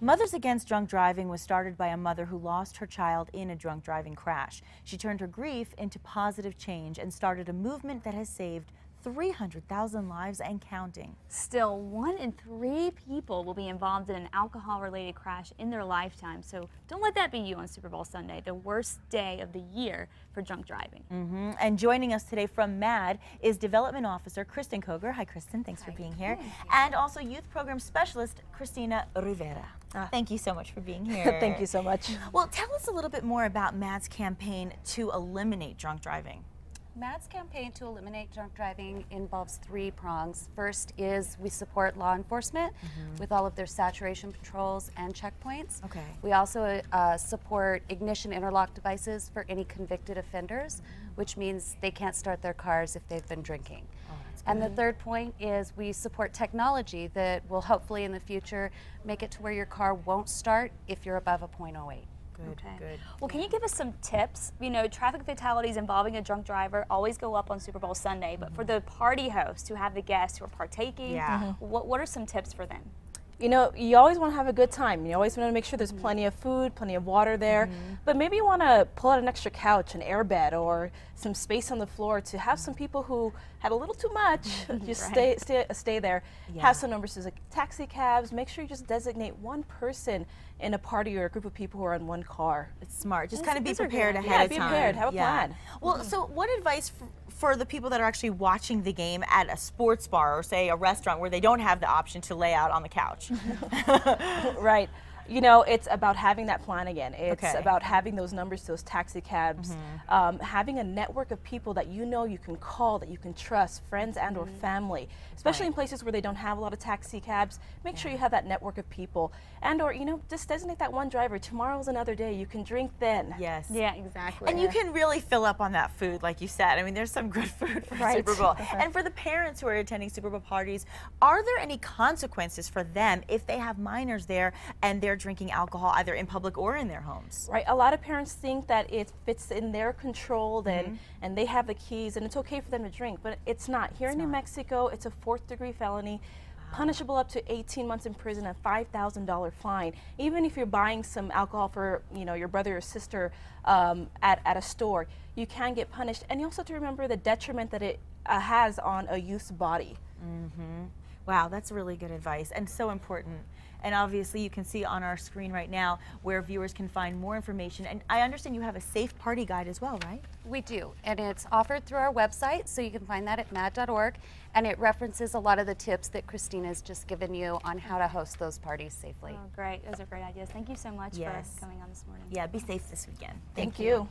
Mothers Against Drunk Driving was started by a mother who lost her child in a drunk driving crash. She turned her grief into positive change and started a movement that has saved 300,000 lives and counting. Still, 1 in 3 people will be involved in an alcohol-related crash in their lifetime. So don't let that be you on Super Bowl Sunday, the worst day of the year for drunk driving. And joining us today from MADD is Development Officer Kristen Kroger. Hi, Kristen. Thanks for being here. And also Youth Program Specialist Cristina Rivera. Thank you so much for being here. Thank you so much. Well, tell us a little bit more about MADD's campaign to eliminate drunk driving. MADD's campaign to eliminate drunk driving involves 3 prongs. First is we support law enforcement with all of their saturation patrols and checkpoints. Okay. We also support ignition interlock devices for any convicted offenders, which means they can't start their cars if they've been drinking. And the third point is we support technology that will hopefully in the future make it to where your car won't start if you're above a .08. Good. Well, can you give us some tips? You know, traffic fatalities involving a drunk driver always go up on Super Bowl Sunday, but for the party hosts who have the guests who are partaking, what are some tips for them? You know, you always want to have a good time. You always want to make sure there's plenty of food, plenty of water there. But maybe you want to pull out an extra couch, an airbed, or some space on the floor to have some people who had a little too much just stay there. Have some numbers like taxi cabs. Make sure you just designate one person in a party or a group of people who are in one car. It's smart. Just kind of be prepared ahead of time. Be prepared. Have a plan. Well, so what advice for the people that are actually watching the game at a sports bar or say a restaurant where they don't have the option to lay out on the couch? Right. You know, it's about having that plan again. It's about having those numbers, those taxi cabs, having a network of people that you know you can call, that you can trust, friends and or family, especially in places where they don't have a lot of taxi cabs. Make sure you have that network of people and or, you know, just designate that one driver. Tomorrow's another day. You can drink then. Yes. Yeah, exactly. And you can really fill up on that food, like you said. I mean, there's some good food for Super Bowl. And for the parents who are attending Super Bowl parties, are there any consequences for them if they have minors there and they're drinking alcohol either in public or in their homes? Right. A lot of parents think that it fits in their control and they have the keys and it's okay for them to drink, but it's not. Here in New Mexico, it's a 4th-degree felony, punishable up to 18 months in prison and $5,000 fine. Even if you're buying some alcohol for, you know, your brother or sister at a store, you can get punished. And you also have to remember the detriment that it has on a youth's body. Wow, that's really good advice and so important. And obviously you can see on our screen right now where viewers can find more information. And I understand you have a safe party guide as well, right? We do, and it's offered through our website, so you can find that at madd.org, and it references a lot of the tips that Christina's just given you on how to host those parties safely. Oh, great. Those are great ideas. Thank you so much for coming on this morning. Yeah, be safe this weekend. Thank you.